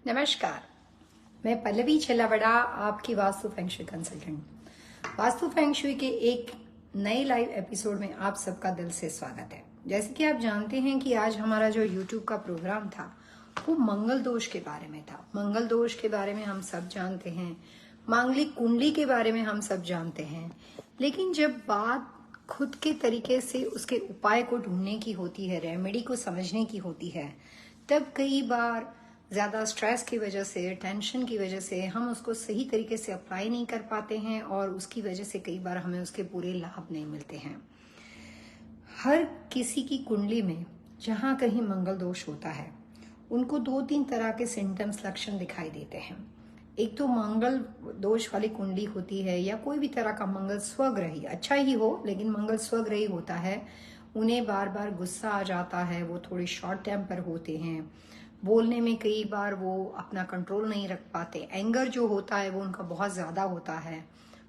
नमस्कार, मैं पल्लवी छल्लावड़ा, आपकी vastu feng shui consultant. Vastu feng shui के एक नए लाइव एपिसोड में आप सबका दिल से स्वागत है। जैसे कि आप जानते हैं कि आज हमारा जो YouTube का प्रोग्राम था वो मंगल दोष के बारे में था। मंगल दोष के बारे में हम सब जानते हैं, मांगलिक कुंडली के बारे में हम सब जानते हैं, लेकिन जब बात खुद के तरीके से उसके उपाय को ढूंढने की होती है, रेमेडी को समझने की होती है, तब कई बार ज़्यादा स्ट्रेस की वजह से, टेंशन की वजह से हम उसको सही तरीके से अप्लाई नहीं कर पाते हैं और उसकी वजह से कई बार हमें उसके पूरे लाभ नहीं मिलते हैं। हर किसी की कुंडली में जहाँ कहीं मंगल दोष होता है उनको 2-3 तरह के सिम्टम्स, लक्षण दिखाई देते हैं। एक तो मंगल दोष वाली कुंडली होती है या कोई भी तरह का मंगल स्वग्रही, अच्छा ही हो लेकिन मंगल स्वग्रही होता है, उन्हें बार बार गुस्सा आ जाता है, वो थोड़े शॉर्ट टेम्पर होते हैं, बोलने में कई बार वो अपना कंट्रोल नहीं रख पाते, एंगर जो होता है वो उनका बहुत ज़्यादा होता है,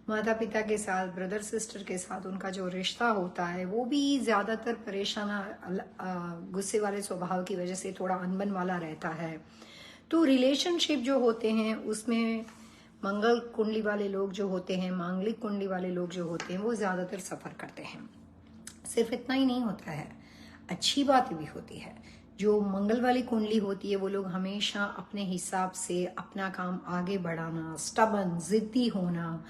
माता पिता के साथ, ब्रदर सिस्टर के साथ उनका जो रिश्ता होता है वो भी ज़्यादातर परेशान, गुस्से वाले स्वभाव की वजह से थोड़ा अनबन वाला रहता है। तो रिलेशनशिप जो होते हैं उसमें मंगल कुंडली वाले लोग जो होते हैं, मांगलिक कुंडली वाले लोग जो होते हैं, वो ज़्यादातर सफ़र करते हैं। सिर्फ इतना ही नहीं होता है, अच्छी बात भी होती है। जो मंगल वाली कुंडली होती है वो लोग हमेशा अपने हिसाब से अपना काम आगे बढ़ाना, स्टबन, जिद्दी होना,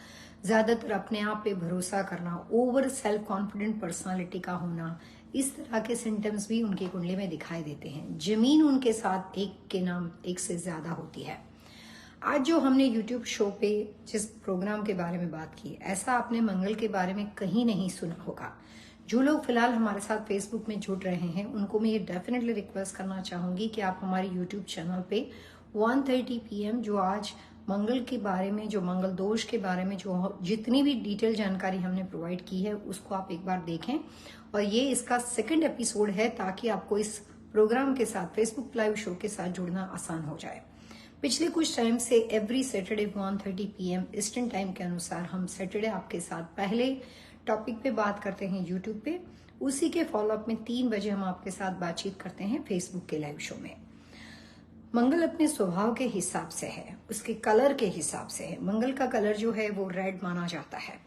ज़्यादातर अपने आप पे भरोसा करना, ओवर सेल्फ कॉन्फिडेंट पर्सनालिटी का होना, इस तरह के सिम्टम्स भी उनकी कुंडली में दिखाई देते हैं। जमीन उनके साथ एक के नाम एक से ज़्यादा होती है। आज जो हमने YouTube शो पे जिस प्रोग्राम के बारे में बात की, ऐसा आपने मंगल के बारे में कहीं नहीं सुना होगा। जो लोग फिलहाल हमारे साथ फेसबुक में जुड़ रहे हैं उनको मैं ये डेफिनेटली रिक्वेस्ट करना चाहूँगी कि आप हमारे यूट्यूब चैनल पे 1:30 PM जो आज मंगल के बारे में, जो मंगल दोष के बारे में जो जितनी भी डिटेल जानकारी हमने प्रोवाइड की है उसको आप एक बार देखें। और ये इसका सेकंड एपिसोड है ताकि आपको इस प्रोग्राम के साथ, फेसबुक लाइव शो के साथ जुड़ना आसान हो जाए। पिछले कुछ टाइम से every Saturday 1:30 PM eastern time के अनुसार हम सैटरडे आपके साथ पहले टॉपिक पे बात करते हैं यूट्यूब पे, उसी के फॉलोअप में 3 बजे हम आपके साथ बातचीत करते हैं फेसबुक के लाइव शो में। मंगल अपने स्वभाव के हिसाब से है, उसके कलर के हिसाब से है। मंगल का कलर जो है वो रेड माना जाता है।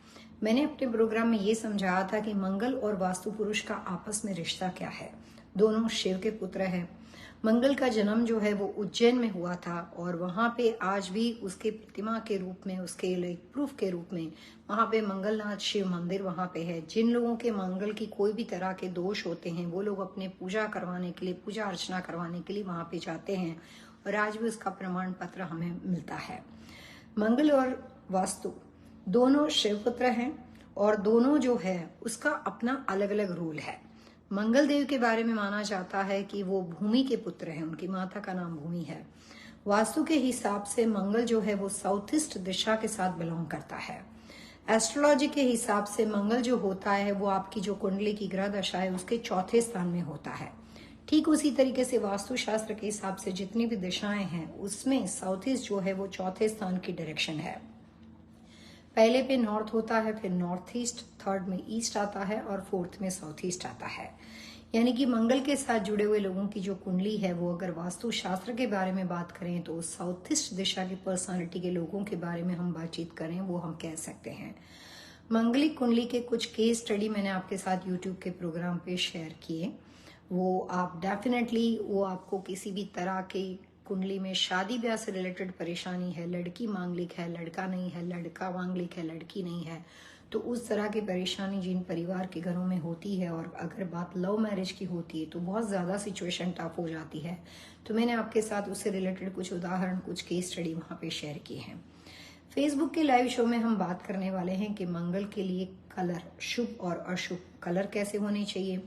मैंने अपने प्रोग्राम में ये समझाया था कि मंगल और वास्तु पुरुष का आपस में रिश्ता क्या है। दोनों शिव के पुत्र हैं। मंगल का जन्म जो है वो उज्जैन में हुआ था और वहाँ पे आज भी उसके प्रतिमा के रूप में, उसके प्रूफ के रूप में वहाँ पे मंगलनाथ शिव मंदिर वहाँ पे है। जिन लोगों के मंगल की कोई भी तरह के दोष होते हैं वो लोग अपने पूजा करवाने के लिए, पूजा अर्चना करवाने के लिए वहाँ पे जाते हैं और आज भी उसका प्रमाण पत्र हमें मिलता है। मंगल और वास्तु दोनों शिवपुत्र हैं और दोनों जो है उसका अपना अलग अलग रूल है। मंगल देव के बारे में माना जाता है कि वो भूमि के पुत्र हैं, उनकी माता का नाम भूमि है। वास्तु के हिसाब से मंगल जो है वो साउथ ईस्ट दिशा के साथ बिलोंग करता है। एस्ट्रोलॉजी के हिसाब से मंगल जो होता है वो आपकी जो कुंडली की ग्रह दशा है उसके चौथे स्थान में होता है। ठीक उसी तरीके से वास्तुशास्त्र के हिसाब से जितनी भी दिशाएं हैं उसमें साउथ ईस्ट जो है वो चौथे स्थान की डायरेक्शन है। पहले पे नॉर्थ होता है, फिर नॉर्थ ईस्ट, थर्ड में ईस्ट आता है और फोर्थ में साउथ ईस्ट आता है। यानी कि मंगल के साथ जुड़े हुए लोगों की जो कुंडली है वो अगर वास्तु शास्त्र के बारे में बात करें तो साउथ ईस्ट दिशा की पर्सनालिटी के लोगों के बारे में हम बातचीत करें वो हम कह सकते हैं। मंगलिक कुंडली के कुछ केस स्टडी मैंने आपके साथ यूट्यूब के प्रोग्राम पे शेयर किए, वो आप डेफिनेटली, वो आपको किसी भी तरह की कुंडली में शादी ब्याह से रिलेटेड परेशानी है, लड़की मांगलिक है, लड़का नहीं है, लड़का मांगलिक है, लड़की नहीं है, तो उस तरह की परेशानी जिन परिवार के घरों में होती है और अगर बात लव मैरिज की होती है तो बहुत ज़्यादा सिचुएशन टफ हो जाती है। तो मैंने आपके साथ उससे रिलेटेड कुछ उदाहरण, कुछ केस स्टडी वहाँ पे शेयर किए हैं। फेसबुक के लाइव शो में हम बात करने वाले हैं कि मंगल के लिए कलर, शुभ और अशुभ कलर कैसे होने चाहिए।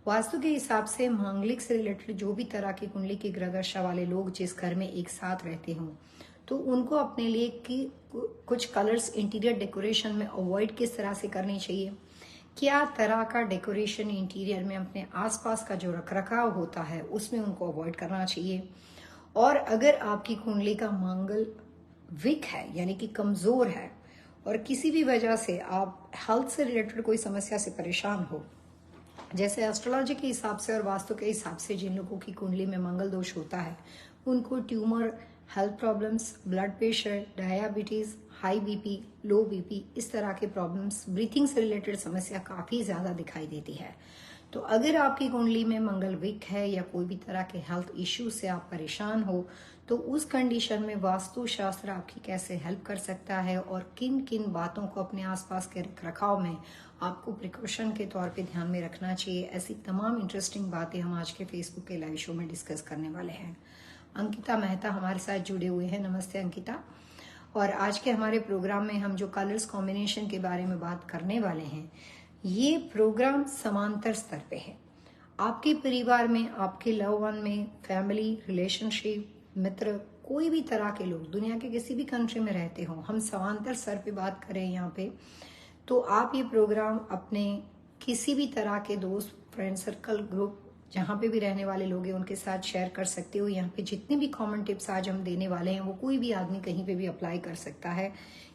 वास्तु के हिसाब से मांगलिक से रिलेटेड जो भी तरह की कुंडली की ग्रह दशा वाले लोग जिस घर में एक साथ रहते हों तो उनको अपने लिए कि कुछ कलर्स इंटीरियर डेकोरेशन में अवॉइड किस तरह से करनी चाहिए, क्या तरह का डेकोरेशन इंटीरियर में अपने आसपास का जो रखरखाव होता है उसमें उनको अवॉइड करना चाहिए। और अगर आपकी कुंडली का मंगल वीक है यानी कि कमजोर है और किसी भी वजह से आप हेल्थ से रिलेटेड कोई समस्या से परेशान हो, जैसे एस्ट्रोलॉजी के हिसाब से और वास्तु के हिसाब से जिन लोगों की कुंडली में मंगल दोष होता है उनको tumour health problems, blood pressure, diabetes, high BP, लो बीपी, इस तरह के प्रॉब्लम्स, ब्रीथिंग से रिलेटेड समस्या काफी ज्यादा दिखाई देती है। तो अगर आपकी कुंडली में मंगल वीक है या कोई भी तरह के हेल्थ इश्यूज से आप परेशान हो, तो उस कंडीशन में वास्तु शास्त्र आपकी कैसे हेल्प कर सकता है और किन किन बातों को अपने आसपास के रखरखाव में आपको प्रिकॉशन के तौर पे ध्यान में रखना चाहिए, ऐसी तमाम इंटरेस्टिंग बातें हम आज के फेसबुक के लाइव शो में डिस्कस करने वाले हैं। अंकिता मेहता हमारे साथ जुड़े हुए हैं। नमस्ते अंकिता। और आज के हमारे प्रोग्राम में हम जो कलर्स कॉम्बिनेशन के बारे में बात करने वाले हैं, ये प्रोग्राम समांतर स्तर पे है। आपके परिवार में, आपके लव वन में, फैमिली, रिलेशनशिप, मित्र, कोई भी तरह के लोग दुनिया के किसी भी कंट्री में रहते हो, हम समांतर स्तर पे बात करें यहाँ पे, तो आप ये प्रोग्राम अपने किसी भी तरह के दोस्त, फ्रेंड सर्कल, ग्रुप, जहाँ पे भी रहने वाले लोग हैं उनके साथ शेयर कर सकते हो। यहाँ पे जितने भी कॉमन टिप्स आज हम देने वाले हैं वो कोई भी आदमी कहीं पे भी अप्लाई कर सकता है।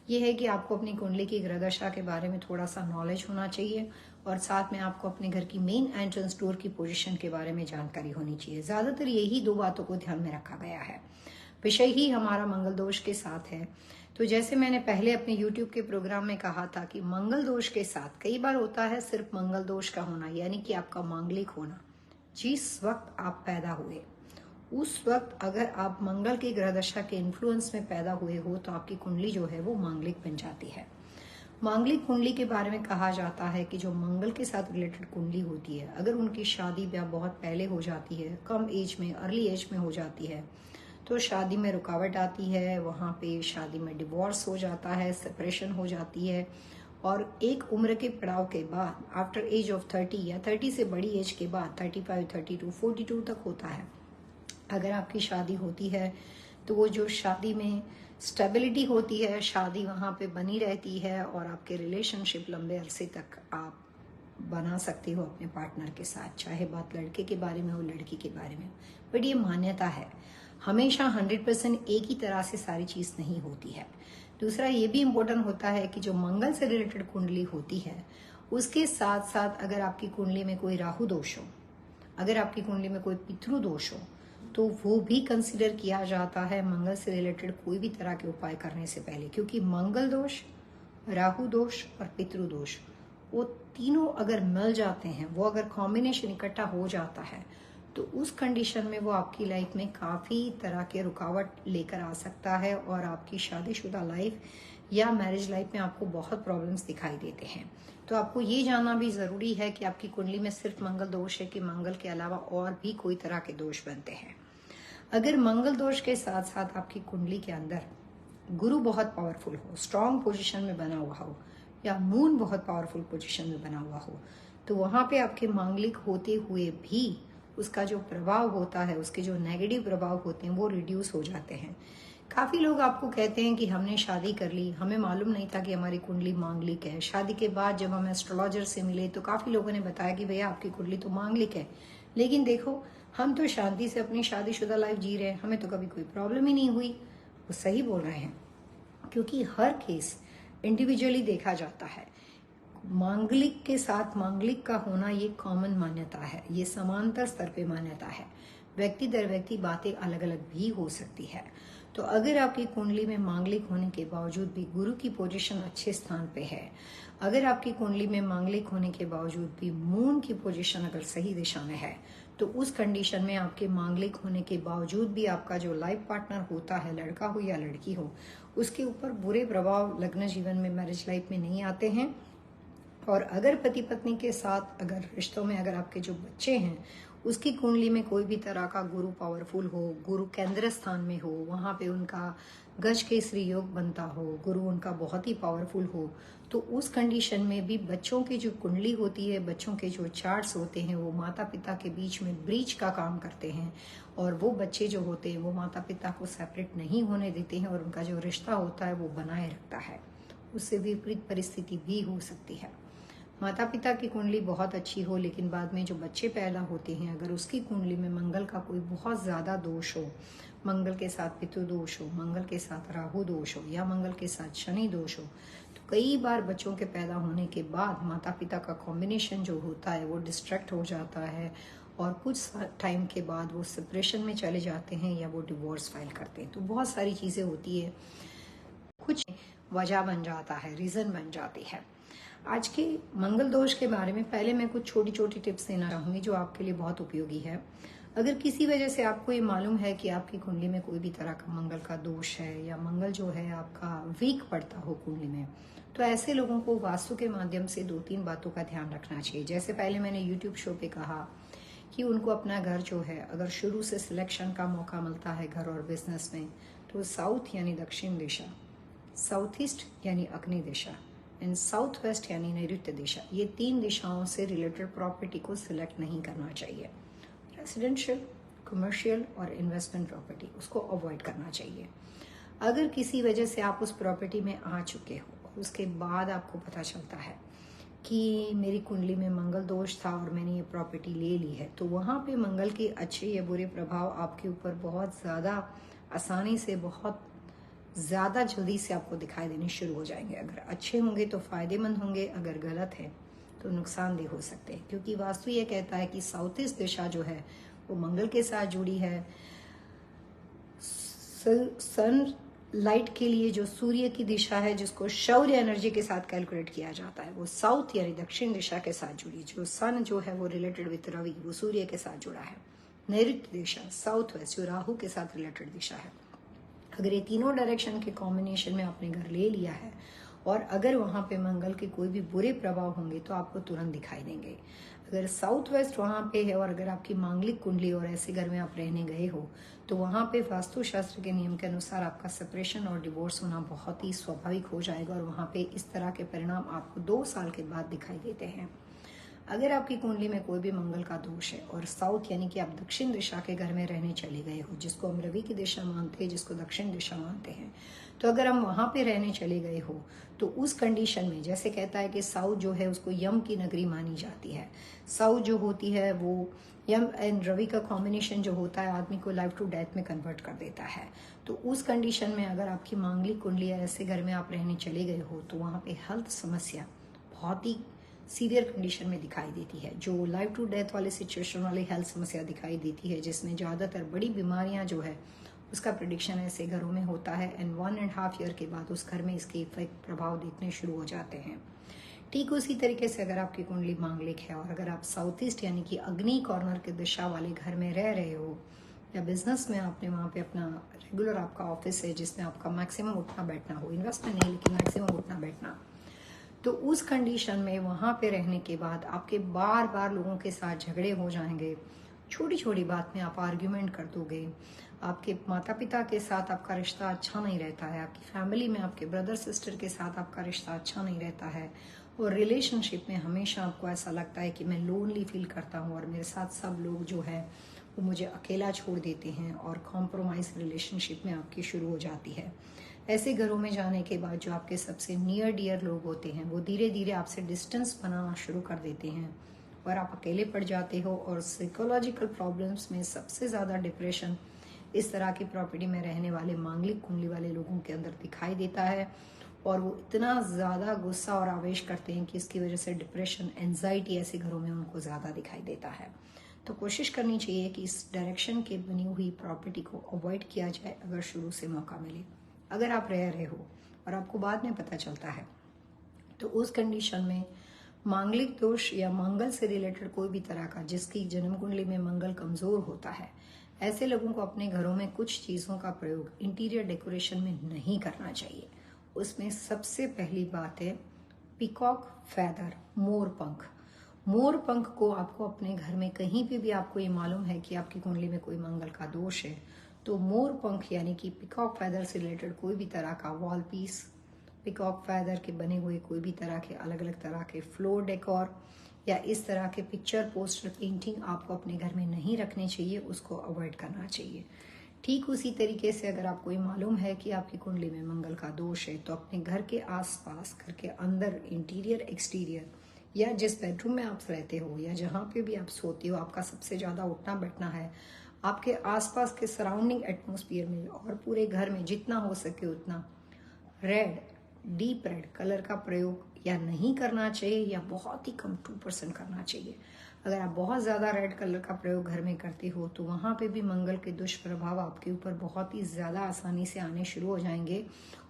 ये है कि आपको अपनी कुंडली की ग्रह दशा के बारे में थोड़ा सा नॉलेज होना चाहिए और साथ में आपको अपने घर की मेन एंट्रेंस डोर की पोजीशन के बारे में जानकारी होनी चाहिए। ज्यादातर यही दो बातों को ध्यान में रखा गया है। विषय ही हमारा मंगल दोष के साथ है। तो जैसे मैंने पहले अपने YouTube के प्रोग्राम में कहा था कि मंगल दोष के साथ कई बार होता है सिर्फ मंगल दोष का होना, यानी कि आपका मांगलिक होना। जिस वक्त आप पैदा हुए उस वक्त अगर आप मंगल की ग्रह दशा के इन्फ्लुएंस में पैदा हुए हो तो आपकी कुंडली जो है वो मांगलिक बन जाती है। मांगलिक कुंडली के बारे में कहा जाता है कि जो मंगल के साथ रिलेटेड कुंडली होती है, अगर उनकी शादी ब्याह बहुत पहले हो जाती है, कम एज में, अर्ली एज में हो जाती है, तो शादी में रुकावट आती है, वहाँ पे शादी में डिवोर्स हो जाता है, सेपरेशन हो जाती है। और एक उम्र के पड़ाव के बाद, आफ्टर एज ऑफ 30 या 30 से बड़ी एज के बाद, 35, 32, 42 तक होता है, अगर आपकी शादी होती है तो वो जो शादी में स्टेबिलिटी होती है, शादी वहाँ पे बनी रहती है और आपके रिलेशनशिप लंबे अरसे तक आप बना सकते हो अपने पार्टनर के साथ, चाहे बात लड़के के बारे में हो, लड़की के बारे में। बट ये मान्यता है, हमेशा 100% एक ही तरह से सारी चीज नहीं होती है। दूसरा ये भी इम्पोर्टेंट होता है कि जो मंगल से रिलेटेड कुंडली होती है उसके साथ साथ अगर आपकी कुंडली में कोई राहु दोष हो, अगर आपकी कुंडली में कोई पितृ दोष हो, तो वो भी कंसिडर किया जाता है मंगल से रिलेटेड कोई भी तरह के उपाय करने से पहले। क्योंकि मंगल दोष, राहु दोष और पितृ दोष, वो तीनों अगर मिल जाते हैं, वो अगर कॉम्बिनेशन इकट्ठा हो जाता है, तो उस कंडीशन में वो आपकी लाइफ में काफी तरह के रुकावट लेकर आ सकता है और आपकी शादीशुदा लाइफ या मैरिज लाइफ में आपको बहुत प्रॉब्लम्स दिखाई देते हैं। तो आपको ये जानना भी जरूरी है कि आपकी कुंडली में सिर्फ मंगल दोष है कि मंगल के अलावा और भी कोई तरह के दोष बनते हैं। अगर मंगल दोष के साथ साथ आपकी कुंडली के अंदर गुरु बहुत पावरफुल हो, स्ट्रांग पोजीशन में बना हुआ हो, या मून बहुत पावरफुल पोजीशन में बना हुआ हो, तो वहां पे आपके मांगलिक होते हुए भी उसका जो प्रभाव होता है, उसके जो नेगेटिव प्रभाव होते हैं वो रिड्यूस हो जाते हैं। काफी लोग आपको कहते हैं कि हमने शादी कर ली, हमें मालूम नहीं था कि हमारी कुंडली मांगलिक है। शादी के बाद जब हम एस्ट्रोलॉजर से मिले तो काफी लोगों ने बताया कि भैया आपकी कुंडली तो मांगलिक है, लेकिन देखो हम तो शांति से अपनी शादीशुदा लाइफ जी रहे हैं, हमें तो कभी कोई प्रॉब्लम ही नहीं हुई। वो सही बोल रहे हैं, क्योंकि हर केस इंडिविजुअली देखा जाता है। मांगलिक के साथ मांगलिक का होना ये कॉमन मान्यता है, ये समांतर स्तर पे मान्यता है। व्यक्ति दर व्यक्ति बातें अलग अलग भी हो सकती है। तो अगर आपकी कुंडली में मांगलिक होने के बावजूद भी गुरु की पोजीशन अच्छे स्थान पे है, अगर आपकी कुंडली में मांगलिक होने के बावजूद भी मून की पोजीशन अगर सही दिशा में है, तो उस कंडीशन में आपके मांगलिक होने के बावजूद भी आपका जो लाइफ पार्टनर होता है, लड़का हो या लड़की हो, उसके ऊपर बुरे प्रभाव लग्न जीवन में, मैरिज लाइफ में नहीं आते हैं। और अगर पति पत्नी के साथ अगर रिश्तों में अगर आपके जो बच्चे हैं उसकी कुंडली में कोई भी तरह का गुरु पावरफुल हो, गुरु केंद्र स्थान में हो, वहां पे उनका गज केसरी योग बनता हो, गुरु उनका बहुत ही पावरफुल हो, तो उस कंडीशन में भी बच्चों की जो कुंडली होती है, बच्चों के जो चार्ट्स होते हैं, वो माता पिता के बीच में ब्रीच का काम करते हैं और वो बच्चे जो होते हैं वो माता पिता को सेपरेट नहीं होने देते हैं और उनका जो रिश्ता होता है वो बनाए रखता है। उससे विपरीत परिस्थिति भी हो सकती है। माता पिता की कुंडली बहुत अच्छी हो, लेकिन बाद में जो बच्चे पैदा होते हैं अगर उसकी कुंडली में मंगल का कोई बहुत ज्यादा दोष हो, मंगल के साथ पितृ दोष हो, मंगल के साथ राहु दोष हो या मंगल के साथ शनि दोष हो, तो कई बार बच्चों के पैदा होने के बाद माता पिता का कॉम्बिनेशन जो होता है वो डिस्ट्रैक्ट हो जाता है और कुछ टाइम के बाद वो सेपरेशन में चले जाते हैं या वो डिवोर्स फाइल करते हैं। तो बहुत सारी चीज़ें होती है, कुछ वजह बन जाता है, रीज़न बन जाती है। आज के मंगल दोष के बारे में पहले मैं कुछ छोटी छोटी टिप्स देना चाहूँगी जो आपके लिए बहुत उपयोगी है। अगर किसी वजह से आपको ये मालूम है कि आपकी कुंडली में कोई भी तरह का मंगल का दोष है या मंगल जो है आपका वीक पड़ता हो कुंडली में, तो ऐसे लोगों को वास्तु के माध्यम से 2-3 बातों का ध्यान रखना चाहिए। जैसे पहले मैंने यूट्यूब शो पे कहा कि उनको अपना घर जो है अगर शुरू से सिलेक्शन का मौका मिलता है घर और बिजनेस में, तो साउथ यानी दक्षिण दिशा, साउथ ईस्ट यानी अग्नि दिशा एंड साउथ वेस्ट यानी नैऋत्य दिशा, ये 3 दिशाओं से रिलेटेड प्रॉपर्टी को सिलेक्ट नहीं करना चाहिए। रेसिडेंशियल, कमर्शियल और इन्वेस्टमेंट प्रॉपर्टी उसको अवॉइड करना चाहिए। अगर किसी वजह से आप उस प्रॉपर्टी में आ चुके हो और उसके बाद आपको पता चलता है कि मेरी कुंडली में मंगल दोष था और मैंने ये प्रॉपर्टी ले ली है, तो वहाँ पे मंगल के अच्छे या बुरे प्रभाव आपके ऊपर बहुत ज़्यादा आसानी से, बहुत ज़्यादा जल्दी से आपको दिखाई देने शुरू हो जाएंगे। अगर अच्छे होंगे तो फायदेमंद होंगे, अगर गलत है तो नुकसानदेह हो सकते हैं। क्योंकि वास्तु ये कहता है कि साउथ ईस्ट दिशा जो है वो मंगल के साथ जुड़ी है। सन लाइट के लिए जो सूर्य की दिशा है, जिसको शौर्य एनर्जी के साथ कैलकुलेट किया जाता है, वो साउथ यानी दक्षिण दिशा के साथ जुड़ी। जो सन जो है वो रिलेटेड विथ रवि, वो सूर्य के साथ जुड़ा है। नैऋत्य दिशा साउथ वेस्ट जो राहु के साथ रिलेटेड दिशा है। अगर ये तीनों डायरेक्शन के कॉम्बिनेशन में आपने घर ले लिया है और अगर वहाँ पे मंगल के कोई भी बुरे प्रभाव होंगे तो आपको तुरंत दिखाई देंगे। अगर साउथ वेस्ट वहाँ पे है और अगर आपकी मांगलिक कुंडली और ऐसे घर में आप रहने गए हो, तो वहाँ पे वास्तुशास्त्र के नियम के अनुसार आपका सेपरेशन और डिवोर्स होना बहुत ही स्वाभाविक हो जाएगा और वहाँ पे इस तरह के परिणाम आपको 2 साल के बाद दिखाई देते हैं। अगर आपकी कुंडली में कोई भी मंगल का दोष है और साउथ यानी कि आप दक्षिण दिशा के घर में रहने चले गए हो, जिसको हम रवि की दिशा मानते हैं, जिसको दक्षिण दिशा मानते हैं, तो अगर हम वहां पे रहने चले गए हो तो उस कंडीशन में, जैसे कहता है कि साउथ जो है उसको यम की नगरी मानी जाती है। साउथ जो होती है वो यम एंड रवि का कॉम्बिनेशन जो होता है आदमी को लाइफ टू डेथ में कन्वर्ट कर देता है। तो उस कंडीशन में अगर आपकी मांगलिक कुंडली या ऐसे घर में आप रहने चले गए हो तो वहाँ पे हेल्थ समस्या बहुत ही सीवियर कंडीशन में दिखाई देती है। जो लाइफ टू डेथ वाले सिचुएशन वाली हेल्थ समस्या दिखाई देती है, जिसमें ज़्यादातर बड़ी बीमारियां जो है उसका प्रेडिक्शन ऐसे घरों में होता है एंड 1.5 ईयर के बाद उस घर में इसके इफेक्ट प्रभाव देखने शुरू हो जाते हैं। ठीक उसी तरीके से अगर आपकी कुंडली मांगलिक है और अगर आप साउथ ईस्ट यानी कि अग्नि कॉर्नर के दिशा वाले घर में रह रहे हो या बिजनेस में आपने वहाँ पे अपना रेगुलर आपका ऑफिस है जिसमें आपका मैक्सिमम उठना बैठना हो, इन्वेस्टमेंट नहीं लेकिन मैक्सिमम उठना बैठना, तो उस कंडीशन में वहाँ पे रहने के बाद आपके बार बार लोगों के साथ झगड़े हो जाएंगे। छोटी छोटी बात में आप आर्ग्यूमेंट कर दोगे। आपके माता पिता के साथ आपका रिश्ता अच्छा नहीं रहता है। आपकी फैमिली में आपके ब्रदर सिस्टर के साथ आपका रिश्ता अच्छा नहीं रहता है। और रिलेशनशिप में हमेशा आपको ऐसा लगता है कि मैं लोनली फील करता हूँ और मेरे साथ सब लोग जो है वो मुझे अकेला छोड़ देते हैं और कॉम्प्रोमाइज रिलेशनशिप में आपकी शुरू हो जाती है। ऐसे घरों में जाने के बाद जो आपके सबसे नियर डियर लोग होते हैं वो धीरे धीरे आपसे डिस्टेंस बनाना शुरू कर देते हैं और आप अकेले पड़ जाते हो। और साइकोलॉजिकल प्रॉब्लम्स में सबसे ज़्यादा डिप्रेशन इस तरह की प्रॉपर्टी में रहने वाले मांगलिक कुंडली वाले लोगों के अंदर दिखाई देता है और वो इतना ज़्यादा गुस्सा और आवेश करते हैं कि इसकी वजह से डिप्रेशन, एंजाइटी ऐसे घरों में उनको ज़्यादा दिखाई देता है। तो कोशिश करनी चाहिए कि इस डायरेक्शन के बनी हुई प्रॉपर्टी को अवॉइड किया जाए अगर शुरू से मौका मिले। अगर आप रह रहे हो और आपको बाद में पता चलता है तो उस कंडीशन में मांगलिक दोष या मंगल से रिलेटेड कोई भी तरह का, जिसकी जन्म कुंडली में मंगल कमजोर होता है, ऐसे लोगों को अपने घरों में कुछ चीज़ों का प्रयोग इंटीरियर डेकोरेशन में नहीं करना चाहिए। उसमें सबसे पहली बात है पिकॉक फैदर, मोर पंख। मोर पंख को आपको अपने घर में कहीं भी आपको ये मालूम है कि आपकी कुंडली में कोई मंगल का दोष है, तो मोर पंख यानी कि पिकॉक फैदर से रिलेटेड कोई भी तरह का वॉल पीस, पिकॉक फैदर के बने हुए कोई भी तरह के अलग अलग तरह के फ्लोर डेकोर या इस तरह के पिक्चर पोस्टर पेंटिंग आपको अपने घर में नहीं रखने चाहिए, उसको अवॉइड करना चाहिए। ठीक उसी तरीके से अगर आपको ये मालूम है कि आपकी कुंडली में मंगल का दोष है तो अपने घर के आसपास, घर के अंदर, इंटीरियर एक्सटीरियर या जिस बेडरूम में आप रहते हो या जहाँ पे भी आप सोते हो, आपका सबसे ज़्यादा उठना बैठना है, आपके आसपास के सराउंडिंग एटमॉस्फेयर में और पूरे घर में जितना हो सके उतना रेड, डीप रेड कलर का प्रयोग या नहीं करना चाहिए या बहुत ही कम 2% करना चाहिए। अगर आप बहुत ज़्यादा रेड कलर का प्रयोग घर में करते हो तो वहाँ पे भी मंगल के दुष्प्रभाव आपके ऊपर बहुत ही ज़्यादा आसानी से आने शुरू हो जाएंगे,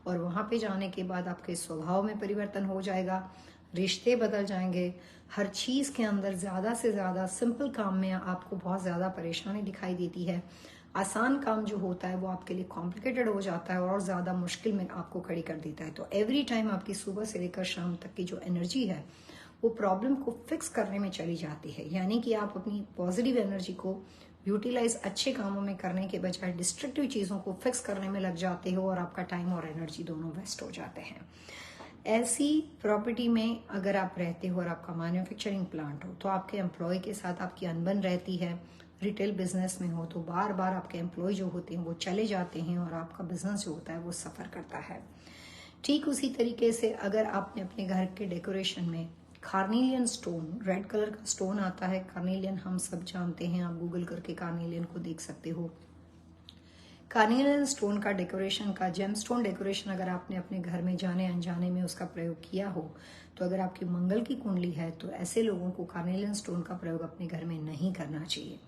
और वहाँ पे जाने के बाद आपके स्वभाव में परिवर्तन हो जाएगा, रिश्ते बदल जाएंगे, हर चीज़ के अंदर ज़्यादा से ज़्यादा सिंपल काम में आपको बहुत ज़्यादा परेशानी दिखाई देती है। आसान काम जो होता है वो आपके लिए कॉम्प्लिकेटेड हो जाता है और ज़्यादा मुश्किल में आपको खड़ी कर देता है। तो एवरी टाइम आपकी सुबह से लेकर शाम तक की जो एनर्जी है वो प्रॉब्लम को फिक्स करने में चली जाती है, यानी कि आप अपनी पॉजिटिव एनर्जी को यूटिलाइज अच्छे कामों में करने के बजाय डिस्ट्रक्टिव चीज़ों को फिक्स करने में लग जाते हो और आपका टाइम और एनर्जी दोनों वेस्ट हो जाते हैं। ऐसी प्रॉपर्टी में अगर आप रहते हो और आपका मैन्युफैक्चरिंग प्लांट हो तो आपके एम्प्लॉय के साथ आपकी अनबन रहती है। रिटेल बिजनेस में हो तो बार बार आपके एम्प्लॉय जो होते हैं वो चले जाते हैं और आपका बिजनेस जो होता है वो सफ़र करता है। ठीक उसी तरीके से अगर आपने अपने घर के डेकोरेशन में कार्नेलियन स्टोन, रेड कलर का स्टोन आता है कार्नेलियन, हम सब जानते हैं, आप गूगल करके कार्नेलियन को देख सकते हो। कार्नेलियन स्टोन का डेकोरेशन का जेम स्टोन डेकोरेशन अगर आपने अपने घर में जाने अनजाने में उसका प्रयोग किया हो तो अगर आपकी मंगल की कुंडली है तो ऐसे लोगों को कार्नेलियन स्टोन का प्रयोग अपने घर में नहीं करना चाहिए।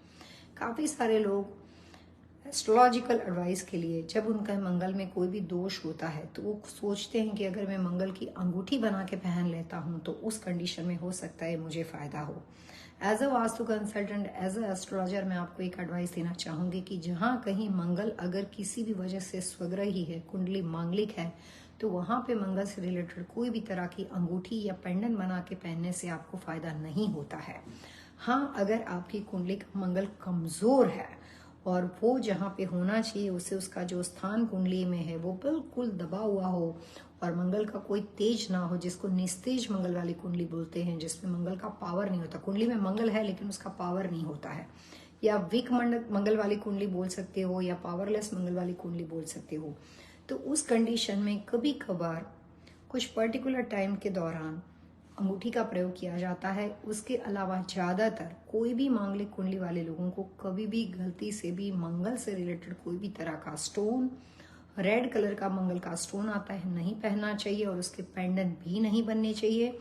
काफ़ी सारे लोग एस्ट्रोलॉजिकल एडवाइस के लिए जब उनका मंगल में कोई भी दोष होता है तो वो सोचते हैं कि अगर मैं मंगल की अंगूठी बना के पहन लेता हूँ तो उस कंडीशन में हो सकता है मुझे फ़ायदा हो। As a vastu consultant, as a astrologer, मैं आपको एक एडवाइस देना चाहूँगी कि जहाँ कहीं मंगल अगर किसी भी वजह से स्वग्रही है, कुंडली मांगलिक है, तो वहाँ पे मंगल से रिलेटेड कोई भी तरह की अंगूठी या पेंडेंट बना के पहनने से आपको फ़ायदा नहीं होता है। हाँ, अगर आपकी कुंडली का मंगल कमज़ोर है और वो जहाँ पे होना चाहिए उसे उसका जो स्थान कुंडली में है वो बिल्कुल दबा हुआ हो और मंगल का कोई तेज ना हो, जिसको निस्तेज मंगल वाली कुंडली बोलते हैं, जिसमें मंगल का पावर नहीं होता, कुंडली में मंगल है लेकिन उसका पावर नहीं होता है, या वीक मंगल वाली कुंडली बोल सकते हो या पावरलेस मंगल वाली कुंडली बोल सकते हो, तो उस कंडीशन में कभी कभार कुछ पर्टिकुलर टाइम के दौरान अंगूठी का प्रयोग किया जाता है। उसके अलावा ज़्यादातर कोई भी मांगलिक कुंडली वाले लोगों को कभी भी गलती से भी मंगल से रिलेटेड कोई भी तरह का स्टोन, रेड कलर का मंगल का स्टोन आता है, नहीं पहनना चाहिए और उसके पेंडेंट भी नहीं बनने चाहिए।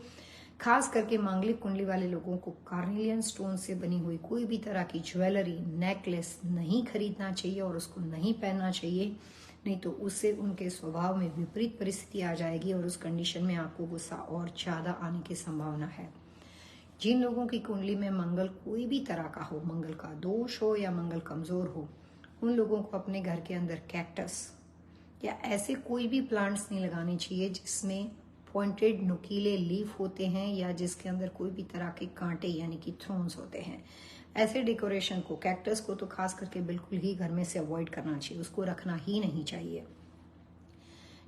खास करके मांगलिक कुंडली वाले लोगों को कार्नेलियन स्टोन से बनी हुई कोई भी तरह की ज्वेलरी, नेकलेस नहीं खरीदना चाहिए और उसको नहीं पहनना चाहिए, नहीं तो उससे उनके स्वभाव में विपरीत परिस्थिति आ जाएगी और उस कंडीशन में आपको गुस्सा और ज़्यादा आने की संभावना है। जिन लोगों की कुंडली में मंगल कोई भी तरह का हो, मंगल का दोष हो या मंगल कमज़ोर हो, उन लोगों को अपने घर के अंदर कैक्टस या ऐसे कोई भी प्लांट्स नहीं लगाने चाहिए जिसमें पॉइंटेड नुकीले लीफ होते हैं या जिसके अंदर कोई भी तरह के कांटे यानी कि थ्रोन्स होते हैं। ऐसे डेकोरेशन को, कैक्टस को तो खास करके बिल्कुल ही घर में से अवॉइड करना चाहिए, उसको रखना ही नहीं चाहिए।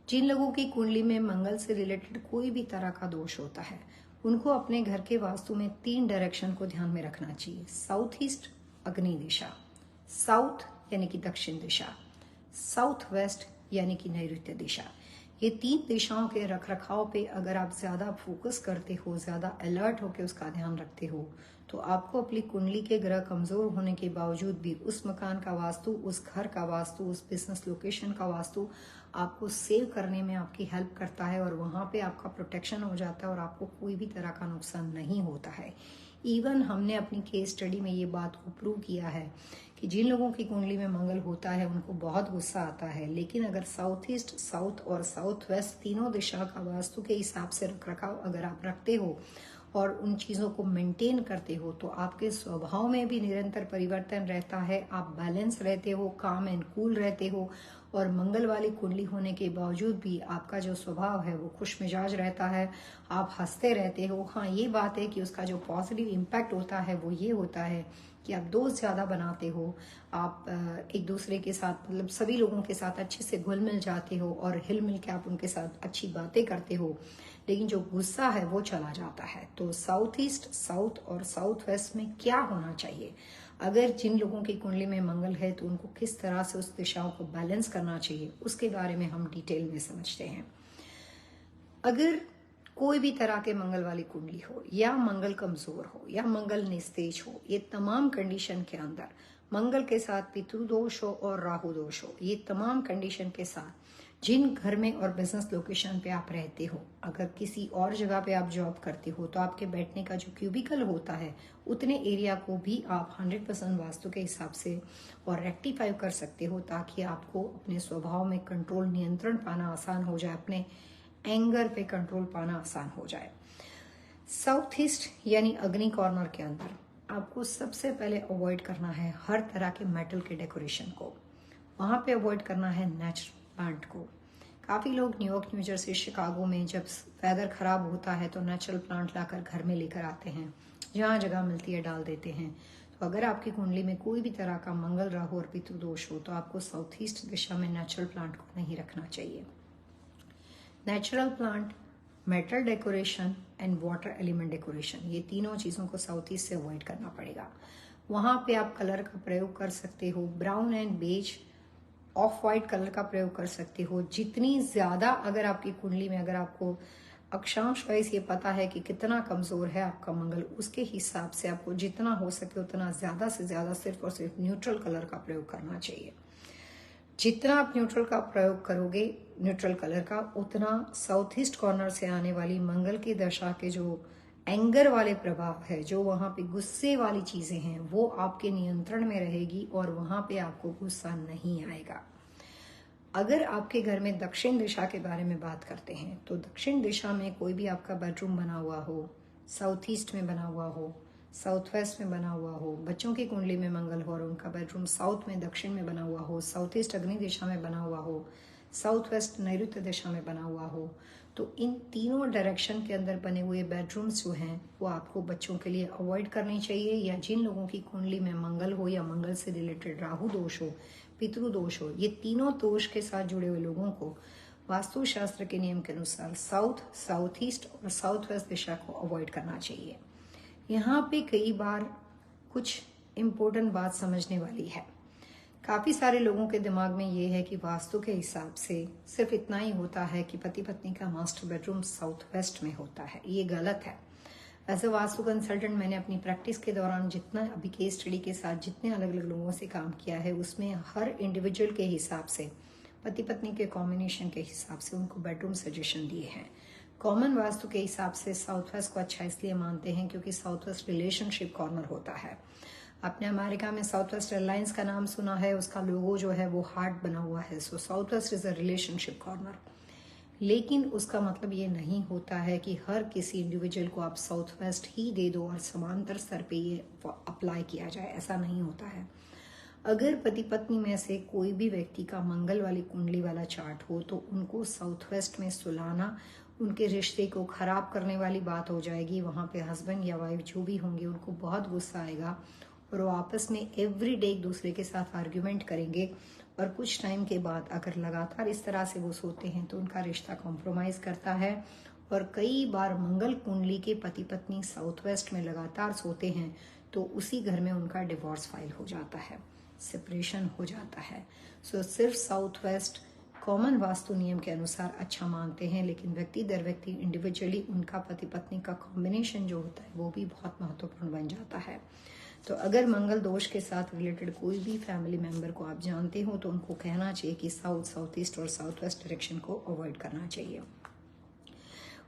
जिन लोगों की कुंडली में मंगल से रिलेटेड कोई भी तरह का दोष होता है उनको अपने घर के वास्तु में 3 डायरेक्शन को ध्यान में रखना चाहिए। साउथ ईस्ट अग्नि दिशा, साउथ यानी कि दक्षिण दिशा, साउथ वेस्ट यानी कि नैऋत्य दिशा। ये 3 दिशाओं के रख रखाव पे अगर आप ज्यादा फोकस करते हो, ज्यादा अलर्ट होकर उसका ध्यान रखते हो, तो आपको अपनी कुंडली के ग्रह कमजोर होने के बावजूद भी उस मकान का वास्तु, उस घर का वास्तु, उस बिजनेस लोकेशन का वास्तु आपको सेव करने में आपकी हेल्प करता है और वहां पे आपका प्रोटेक्शन हो जाता है और आपको कोई भी तरह का नुकसान नहीं होता है। इवन हमने अपनी केस स्टडी में ये बात को प्रूव किया है कि जिन लोगों की कुंडली में मंगल होता है उनको बहुत गुस्सा आता है, लेकिन अगर साउथ ईस्ट, साउथ और साउथ वेस्ट तीनों दिशा का वास्तु के हिसाब से रख रखाव अगर आप रखते हो और उन चीज़ों को मेंटेन करते हो तो आपके स्वभाव में भी निरंतर परिवर्तन रहता है, आप बैलेंस रहते हो, काम एंड कूल रहते हो और मंगल वाली कुंडली होने के बावजूद भी आपका जो स्वभाव है वो खुश मिजाज रहता है, आप हंसते रहते हो। हाँ, ये बात है कि उसका जो पॉजिटिव इम्पैक्ट होता है वो ये होता है कि आप दोस्त ज़्यादा बनाते हो, आप एक दूसरे के साथ, मतलब सभी लोगों के साथ अच्छे से घुल मिल जाते हो और हिल मिल के आप उनके साथ अच्छी बातें करते हो, लेकिन जो गुस्सा है वो चला जाता है। तो साउथ ईस्ट, साउथ और साउथ वेस्ट में क्या होना चाहिए, अगर जिन लोगों की कुंडली में मंगल है तो उनको किस तरह से उस दिशाओं को बैलेंस करना चाहिए, उसके बारे में हम डिटेल में समझते हैं। अगर कोई भी तरह के मंगल वाली कुंडली हो या मंगल कमजोर हो या मंगल निस्तेज हो, ये तमाम कंडीशन के अंदर मंगल के साथ पितृ दोष हो और राहु दोष हो, ये तमाम कंडीशन के साथ जिन घर में और बिजनेस लोकेशन पे आप रहते हो, अगर किसी और जगह पे आप जॉब करते हो तो आपके बैठने का जो क्यूबिकल होता है उतने एरिया को भी आप 100% वास्तु के हिसाब से और रेक्टिफाई कर सकते हो, ताकि आपको अपने स्वभाव में कंट्रोल, नियंत्रण पाना आसान हो जाए, अपने एंगर पे कंट्रोल पाना आसान हो जाए। साउथ ईस्ट यानी अग्नि कॉर्नर के अंदर आपको सबसे पहले अवॉइड करना है हर तरह के मेटल के डेकोरेशन को। वहां पे अवॉइड करना है नेचुरल प्लांट को। काफी लोग न्यूयॉर्क, न्यू जर्सी, शिकागो में जब वेदर खराब होता है तो नेचुरल प्लांट लाकर घर में लेकर आते हैं, जहां जगह मिलती है डाल देते हैं। तो अगर आपकी कुंडली में कोई भी तरह का मंगल, राहु और पितृ दोष हो तो आपको साउथ ईस्ट दिशा में नेचुरल प्लांट को नहीं रखना चाहिए। Natural plant, metal decoration and water element decoration, ये तीनों चीजों को साउथ ईस्ट से अवॉइड करना पड़ेगा। वहां पे आप कलर का प्रयोग कर सकते हो, brown and beige, off white colour का प्रयोग कर सकते हो। जितनी ज्यादा अगर आपकी कुंडली में, अगर आपको अक्षांश वाइज ये पता है कि कितना कमजोर है आपका मंगल, उसके हिसाब से आपको जितना हो सके उतना ज्यादा से ज्यादा सिर्फ और सिर्फ न्यूट्रल कलर का प्रयोग करना चाहिए। जितना आप न्यूट्रल का प्रयोग करोगे, न्यूट्रल कलर का, उतना साउथ ईस्ट कॉर्नर से आने वाली मंगल की दशा के जो एंगर वाले प्रभाव है, जो वहां पे गुस्से वाली चीजें हैं, वो आपके नियंत्रण में रहेगी और वहां पे आपको गुस्सा नहीं आएगा। अगर आपके घर में दक्षिण दिशा के बारे में बात करते हैं तो दक्षिण दिशा में कोई भी आपका बेडरूम बना हुआ हो, साउथ ईस्ट में बना हुआ हो, साउथ वेस्ट में बना हुआ हो, बच्चों की कुंडली में मंगल हो और उनका बेडरूम साउथ में, दक्षिण में बना हुआ हो, साउथ ईस्ट अग्नि दिशा में बना हुआ हो, साउथ वेस्ट नैऋत्य दिशा में बना हुआ हो, तो इन तीनों डायरेक्शन के अंदर बने हुए बेडरूम्स जो हैं वो आपको बच्चों के लिए अवॉइड करनी चाहिए। या जिन लोगों की कुंडली में मंगल हो या मंगल से रिलेटेड राहु दोष हो, पितृ दोष हो, ये तीनों दोष के साथ जुड़े हुए लोगों को वास्तुशास्त्र के नियम के अनुसार साउथ, साउथ ईस्ट और साउथ वेस्ट दिशा को अवॉइड करना चाहिए। यहाँ पे कई बार कुछ इम्पोर्टेंट बात समझने वाली है। काफी सारे लोगों के दिमाग में ये है कि वास्तु के हिसाब से सिर्फ इतना ही होता है कि पति पत्नी का मास्टर बेडरूम साउथ वेस्ट में होता है। ये गलत है। एज अ वास्तु कंसल्टेंट मैंने अपनी प्रैक्टिस के दौरान जितना अभी केस स्टडी के साथ जितने अलग अलग लोगों से काम किया है, उसमें हर इंडिविजुअल के हिसाब से, पति पत्नी के कॉम्बिनेशन के हिसाब से उनको बेडरूम सजेशन दिए हैं। कॉमन वास्तु के हिसाब से साउथ वेस्ट को अच्छा इसलिए मानते हैं क्योंकि साउथ वेस्ट रिलेशनशिप कॉर्नर होता है। आपने अमेरिका में साउथ वेस्ट एयरलाइंस का नाम सुना है, उसका लोगो जो है वो हार्ट बना हुआ है। So south west is a relationship corner. लेकिन उसका मतलब ये नहीं होता है कि हर किसी इंडिविजुअल को आप साउथ वेस्ट ही दे दो और समांतर स्तर पे ये अप्लाई किया जाए, ऐसा नहीं होता है। अगर पति पत्नी में से कोई भी व्यक्ति का मंगल वाली कुंडली वाला चार्ट हो तो उनको साउथ वेस्ट में सुलाना उनके रिश्ते को खराब करने वाली बात हो जाएगी। वहां पे हस्बैंड या वाइफ जो भी होंगे उनको बहुत गुस्सा आएगा और वो आपस में एवरी डे एक दूसरे के साथ आर्ग्यूमेंट करेंगे। और कुछ टाइम के बाद अगर लगातार इस तरह से वो सोते हैं तो उनका रिश्ता कॉम्प्रोमाइज करता है। और कई बार मंगल कुंडली के पति पत्नी साउथ वेस्ट में लगातार सोते हैं तो उसी घर में उनका डिवोर्स फाइल हो जाता है, सेपरेशन हो जाता है। सो सिर्फ साउथ वेस्ट कॉमन वास्तु नियम के अनुसार अच्छा मानते हैं, लेकिन व्यक्ति दर व्यक्ति इंडिविजुअली उनका पति पत्नी का कॉम्बिनेशन जो होता है वो भी बहुत महत्वपूर्ण बन जाता है। तो अगर मंगल दोष के साथ रिलेटेड कोई भी फैमिली मेंबर को आप जानते हो तो उनको कहना चाहिए कि साउथ, साउथ ईस्ट और साउथ वेस्ट डायरेक्शन को अवॉइड करना चाहिए।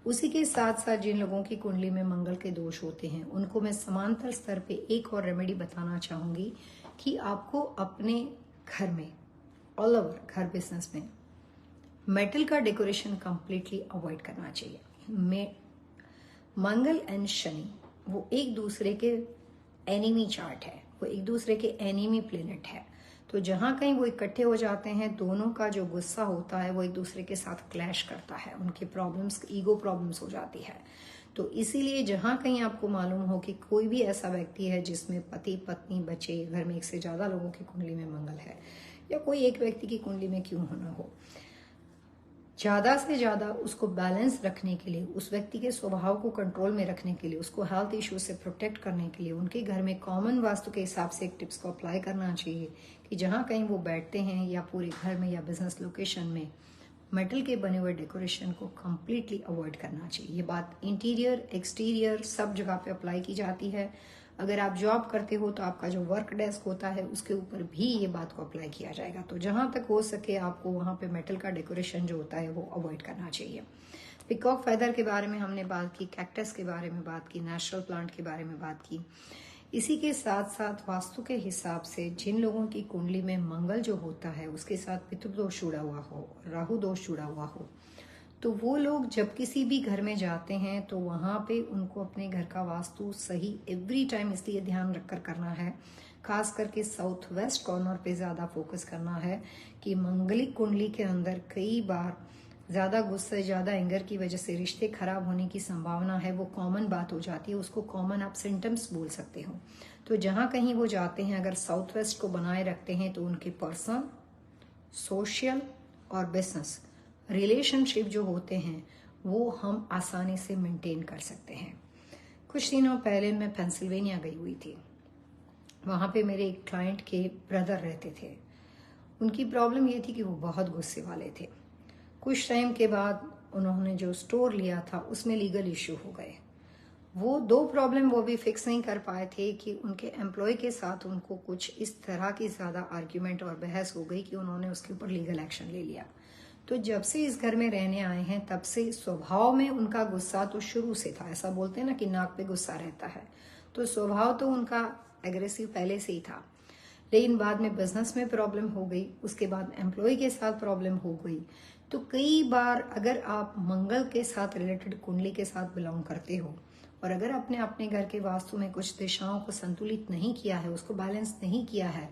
उसी के साथ साथ जिन लोगों की कुंडली में मंगल के दोष होते हैं उनको मैं समांतर स्तर पे एक और रेमेडी बताना चाहूंगी कि आपको अपने घर में, ऑल ओवर घर बिजनेस में, मेटल का डेकोरेशन कंप्लीटली अवॉइड करना चाहिए। मंगल एंड शनि वो एक दूसरे के एनिमी चार्ट है, वो एक दूसरे के एनिमी प्लेनेट है। तो जहां कहीं वो इकट्ठे हो जाते हैं, दोनों का जो गुस्सा होता है वो एक दूसरे के साथ क्लैश करता है, उनके प्रॉब्लम्स, ईगो प्रॉब्लम्स हो जाती है। तो इसीलिए जहां कहीं आपको मालूम हो कि कोई भी ऐसा व्यक्ति है जिसमें पति पत्नी बच्चे, घर में एक से ज्यादा लोगों की कुंडली में मंगल है, या कोई एक व्यक्ति की कुंडली में क्यों होना हो, ज्यादा से ज्यादा उसको बैलेंस रखने के लिए, उस व्यक्ति के स्वभाव को कंट्रोल में रखने के लिए, उसको हेल्थ इश्यूज से प्रोटेक्ट करने के लिए उनके घर में कॉमन वास्तु के हिसाब से एक टिप्स को अप्लाई करना चाहिए कि जहां कहीं वो बैठते हैं या पूरे घर में या बिजनेस लोकेशन में मेटल के बने हुए डेकोरेशन को कंप्लीटली अवॉइड करना चाहिए। ये बात इंटीरियर, एक्सटीरियर सब जगह पे अप्लाई की जाती है। अगर आप जॉब करते हो तो आपका जो वर्क डेस्क होता है उसके ऊपर भी ये बात को अप्लाई किया जाएगा। तो जहां तक हो सके आपको वहां पे मेटल का डेकोरेशन जो होता है वो अवॉइड करना चाहिए। पिकॉक फेदर के बारे में हमने बात की, कैक्टस के बारे में बात की, नेचुरल प्लांट के बारे में बात की। इसी के साथ साथ वास्तु के हिसाब से जिन लोगों की कुंडली में मंगल जो होता है उसके साथ पितृदोष जुड़ा हुआ हो, राहु दोष जुड़ा हुआ हो, तो वो लोग जब किसी भी घर में जाते हैं तो वहां पे उनको अपने घर का वास्तु सही एवरी टाइम इसलिए ध्यान रखकर करना है, खास करके साउथ वेस्ट कॉर्नर पे ज्यादा फोकस करना है कि मंगलिक कुंडली के अंदर कई बार ज्यादा गुस्से, ज्यादा एंगर की वजह से रिश्ते खराब होने की संभावना है। वो कॉमन बात हो जाती है, उसको कॉमन आप सिम्टम्स बोल सकते हो। तो जहां कहीं वो जाते हैं अगर साउथ वेस्ट को बनाए रखते हैं तो उनके पर्सनल, सोशल और बिजनेस रिलेशनशिप जो होते हैं वो हम आसानी से मेंटेन कर सकते हैं। कुछ दिनों पहले मैं पेंसिल्वेनिया गई हुई थी। वहां पे मेरे एक क्लाइंट के ब्रदर रहते थे। उनकी प्रॉब्लम ये थी कि वो बहुत गुस्से वाले थे। कुछ टाइम के बाद उन्होंने जो स्टोर लिया था उसमें लीगल इश्यू हो गए। वो दो प्रॉब्लम वो भी फिक्स नहीं कर पाए थे कि उनके एम्प्लॉय के साथ उनको कुछ इस तरह की ज्यादा आर्ग्यूमेंट और बहस हो गई कि उन्होंने उसके ऊपर लीगल एक्शन ले लिया। तो जब से इस घर में रहने आए हैं तब से स्वभाव में उनका गुस्सा तो शुरू से था, ऐसा बोलते हैं ना कि नाक पे गुस्सा रहता है, तो स्वभाव तो उनका एग्रेसिव पहले से ही था। लेकिन बाद में बिजनेस में प्रॉब्लम हो गई, उसके बाद एम्प्लॉय के साथ प्रॉब्लम हो गई। तो कई बार अगर आप मंगल के साथ रिलेटेड कुंडली के साथ बिलोंग करते हो और अगर आपने अपने घर के वास्तु में कुछ दिशाओं को संतुलित नहीं किया है, उसको बैलेंस नहीं किया है,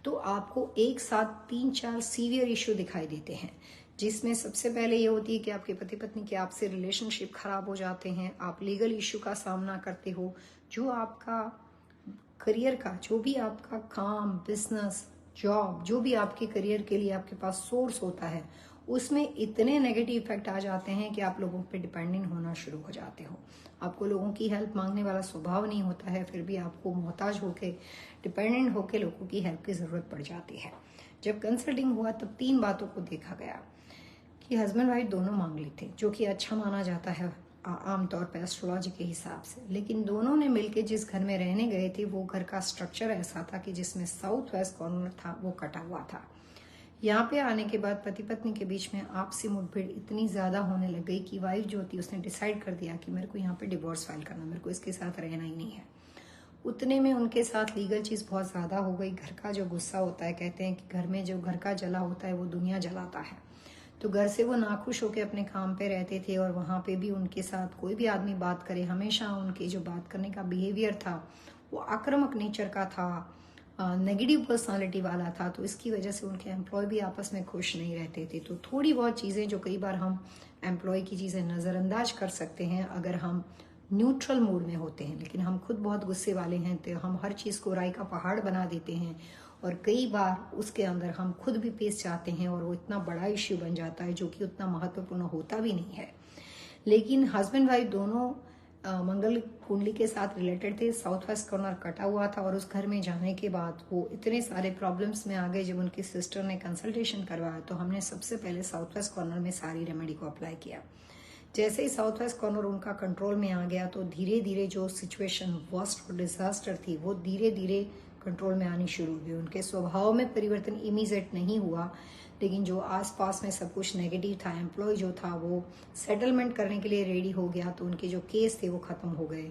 तो आपको एक साथ 3-4 सीवियर इश्यू दिखाई देते हैं, जिसमें सबसे पहले ये होती है कि आपके पति पत्नी के आपसे रिलेशनशिप खराब हो जाते हैं, आप लीगल इश्यू का सामना करते हो, जो आपका करियर का, जो भी आपका काम, बिजनेस, जॉब, जो भी आपके करियर के लिए आपके पास सोर्स होता है उसमें इतने नेगेटिव इफेक्ट आ जाते हैं कि आप लोगों पे डिपेंडेंट होना शुरू हो जाते हो। आपको लोगों की हेल्प मांगने वाला स्वभाव नहीं होता है, फिर भी आपको मोहताज होके, डिपेंडेंट होके लोगों की हेल्प की जरूरत पड़ जाती है। जब कंसल्टिंग हुआ तब 3 बातों को देखा गया कि हस्बैंड वाइफ दोनों मांगलिक थे, जो कि अच्छा माना जाता है आमतौर पर एस्ट्रोलॉजी के हिसाब से। लेकिन दोनों ने मिलकर जिस घर में रहने गए थे वो घर का स्ट्रक्चर ऐसा था कि जिसमें साउथ वेस्ट कॉर्नर था वो कटा हुआ था। यहाँ पे आने के बाद पति पत्नी के बीच में आपसी मुठभेड़ इतनी ज्यादा होने लग गई कि वाइफ जो थी उसने डिसाइड कर दिया कि मेरे को यहाँ पे डिवोर्स फाइल करना, मेरे को इसके साथ रहना ही नहीं है। उतने में उनके साथ लीगल चीज बहुत ज्यादा हो गई। घर का जो गुस्सा होता है, कहते हैं कि घर में जो घर का जला होता है वो दुनिया जलाता है। तो घर से वो नाखुश होकर अपने काम पे रहते थे और वहां पे भी उनके साथ कोई भी आदमी बात करे, हमेशा उनके जो बात करने का बिहेवियर था वो आक्रामक नेचर का था, नेगेटिव पर्सनालिटी वाला था। तो इसकी वजह से उनके एम्प्लॉय भी आपस में खुश नहीं रहते थे। तो थोड़ी बहुत चीजें जो कई बार हम एम्प्लॉय की चीजें नजरअंदाज कर सकते हैं अगर हम न्यूट्रल मूड में होते हैं, लेकिन हम खुद बहुत गुस्से वाले हैं तो हम हर चीज को राई का पहाड़ बना देते हैं और कई बार उसके अंदर हम खुद भी पेश जाते हैं और वो इतना बड़ा इश्यू बन जाता है जो कि उतना महत्वपूर्ण होता भी नहीं है। लेकिन हस्बैंड वाइफ दोनों मंगल कुंडली के साथ रिलेटेड थे। साउथ वेस्ट कॉर्नर कटा हुआ था और उस घर में जाने के बाद वो इतने सारे प्रॉब्लम्स में आ गए। जब उनकी सिस्टर ने कंसल्टेशन करवाया तो हमने सबसे पहले साउथ वेस्ट कॉर्नर में सारी रेमेडी को अप्लाई किया। जैसे ही साउथ वेस्ट कॉर्नर उनका कंट्रोल में आ गया तो धीरे धीरे जो सिचुएशन वर्स्ट और डिजास्टर थी वो धीरे धीरे कंट्रोल में आनी शुरू हुई। उनके स्वभाव में परिवर्तन इमीडिएट नहीं हुआ, लेकिन जो आसपास में सब कुछ नेगेटिव था, एम्प्लॉय जो था वो सेटलमेंट करने के लिए रेडी हो गया तो उनके जो केस थे वो खत्म हो गए।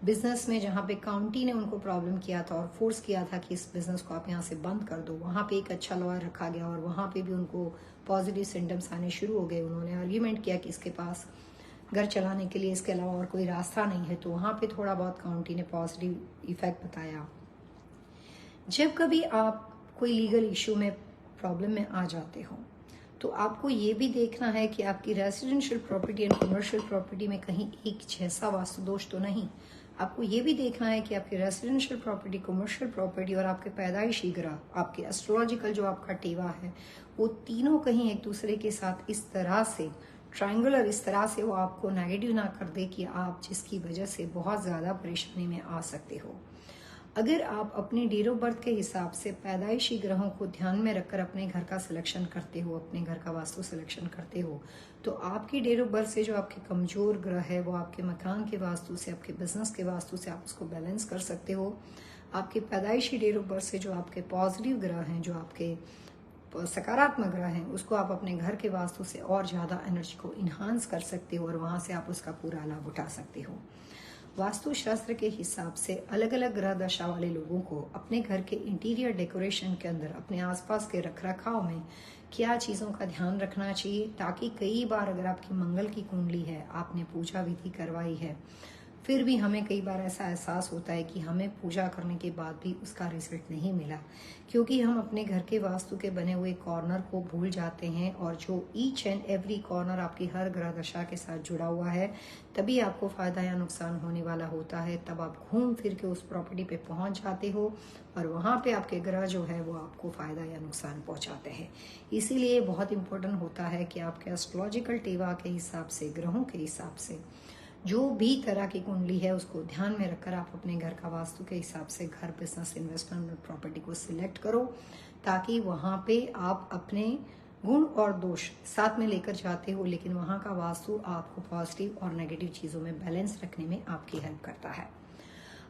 बिजनेस में जहाँ पे काउंटी ने उनको प्रॉब्लम किया था और फोर्स किया था कि इस बिजनेस को आप यहाँ से बंद कर दो, वहां पे एक अच्छा लॉयर रखा गया और वहां पे भी उनको पॉजिटिव सिम्टम्स आने शुरू हो गए। उन्होंने आर्ग्यूमेंट किया कि इसके पास घर चलाने के लिए इसके अलावा और कोई रास्ता नहीं है, तो वहां पे थोड़ा बहुत काउंटी ने पॉजिटिव इफेक्ट बताया। जब कभी आप कोई लीगल इश्यू में प्रॉब्लम में आ जाते हो तो आपको ये भी देखना है कि आपकी residential property and commercial property में कहीं एक जैसा वास्तु दोष तो नहीं। आपको ये भी देखना है कि आपकी रेजिडेंशियल प्रॉपर्टी, कमर्शियल प्रॉपर्टी और आपके पैदाइशी ग्रह, आपके एस्ट्रोलॉजिकल जो आपका टेवा है, वो तीनों कहीं एक दूसरे के साथ इस तरह से ट्रायंगुलर, इस तरह से वो आपको नेगेटिव ना कर दे कि आप जिसकी वजह से बहुत ज्यादा परेशानी में आ सकते हो। अगर आप अपने डेट ऑफ बर्थ के हिसाब से पैदाइशी ग्रहों को ध्यान में रखकर अपने घर का सिलेक्शन करते हो, अपने घर का वास्तु सिलेक्शन करते हो, तो आपकी डेट ऑफ बर्थ से जो आपके कमजोर ग्रह है वो आपके मकान के वास्तु से, आपके बिजनेस के वास्तु से आप उसको बैलेंस कर सकते हो। आपके पैदाइशी डेट ऑफ बर्थ से जो आपके पॉजिटिव ग्रह हैं, जो आपके सकारात्मक ग्रह हैं, उसको आप अपने घर के वास्तु से और ज़्यादा एनर्जी को इन्हांस कर सकते हो और वहाँ से आप उसका पूरा लाभ उठा सकते हो। वास्तु शास्त्र के हिसाब से अलग अलग ग्रह दशा वाले लोगों को अपने घर के इंटीरियर डेकोरेशन के अंदर, अपने आसपास के रखरखाव में क्या चीज़ों का ध्यान रखना चाहिए, ताकि कई बार अगर आपकी मंगल की कुंडली है, आपने पूजा विधि करवाई है, फिर भी हमें कई बार ऐसा एहसास होता है कि हमें पूजा करने के बाद भी उसका रिजल्ट नहीं मिला, क्योंकि हम अपने घर के वास्तु के बने हुए कॉर्नर को भूल जाते हैं। और जो ईच एंड एवरी कॉर्नर आपकी हर ग्रह दशा के साथ जुड़ा हुआ है, तभी आपको फायदा या नुकसान होने वाला होता है। तब आप घूम फिर के उस प्रॉपर्टी पे पहुंच जाते हो और वहां पे आपके ग्रह जो है वो आपको फायदा या नुकसान पहुंचाते हैं। इसीलिए बहुत इंपॉर्टेंट होता है कि आपके एस्ट्रोलॉजिकल टेवा के हिसाब से, ग्रहों के हिसाब से जो भी तरह की कुंडली है उसको ध्यान में रखकर आप अपने घर का वास्तु के हिसाब से घर, बिजनेस, इन्वेस्टमेंट, प्रॉपर्टी को सिलेक्ट करो, ताकि वहां पे आप अपने गुण और दोष साथ में लेकर जाते हो, लेकिन वहां का वास्तु आपको पॉजिटिव और नेगेटिव चीजों में बैलेंस रखने में आपकी हेल्प करता है।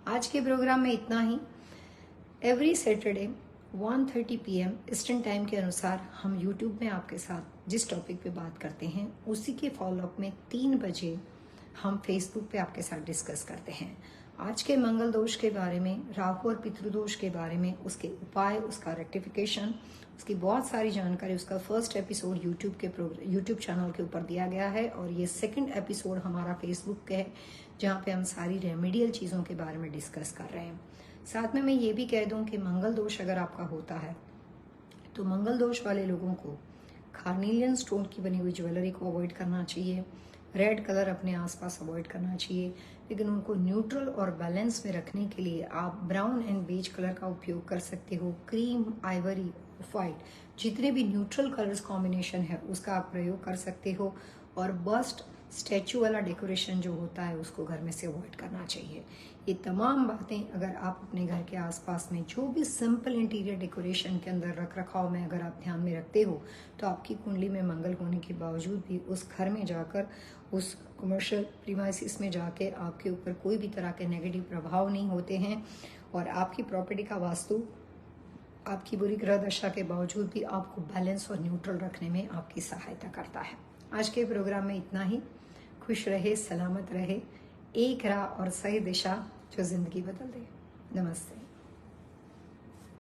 आज के प्रोग्राम में इतना ही। Every Saturday 1:30 PM eastern time के अनुसार हम यूट्यूब में आपके साथ जिस टॉपिक पे बात करते हैं उसी के फॉलोअप में 3 बजे हम फेसबुक पे आपके साथ डिस्कस करते हैं। आज के मंगल दोष के बारे में, राहु और पितृदोष के बारे में, उसके उपाय, उसका रेक्टिफिकेशन, उसकी बहुत सारी जानकारी, उसका फर्स्ट एपिसोड यूट्यूब चैनल के ऊपर दिया गया है और ये सेकंड एपिसोड हमारा फेसबुक के है, जहाँ पे हम सारी रेमेडियल चीज़ों के बारे में डिस्कस कर रहे हैं। साथ में मैं ये भी कह दूं कि मंगल दोष अगर आपका होता है तो मंगल दोष वाले लोगों को कार्नेलियन स्टोन की बनी हुई ज्वेलरी को अवॉइड करना चाहिए, रेड कलर अपने आसपास अवॉइड करना चाहिए, लेकिन उनको न्यूट्रल और बैलेंस में रखने के लिए आप ब्राउन एंड बेज कलर का उपयोग कर सकते हो। क्रीम, आइवरी, ऑफ वाइट, जितने भी न्यूट्रल कलर्स कॉम्बिनेशन है उसका आप प्रयोग कर सकते हो। और बस्ट, स्टैचू वाला डेकोरेशन जो होता है उसको घर में से अवॉइड करना चाहिए। ये तमाम बातें अगर आप अपने घर के आसपास में जो भी सिंपल इंटीरियर डेकोरेशन के अंदर रख रखाव में अगर आप ध्यान में रखते हो, तो आपकी कुंडली में मंगल होने के बावजूद भी उस घर में जाकर, उस कमर्शियल प्रीमाइसिस में जाके आपके ऊपर कोई भी तरह के नेगेटिव प्रभाव नहीं होते हैं और आपकी प्रॉपर्टी का वास्तु आपकी बुरी ग्रह दशा के बावजूद भी आपको बैलेंस और न्यूट्रल रखने में आपकी सहायता करता है। आज के प्रोग्राम में इतना ही। खुश रहे, सलामत रहे, एक राह और सही दिशा जो जिंदगी बदल दे। नमस्ते।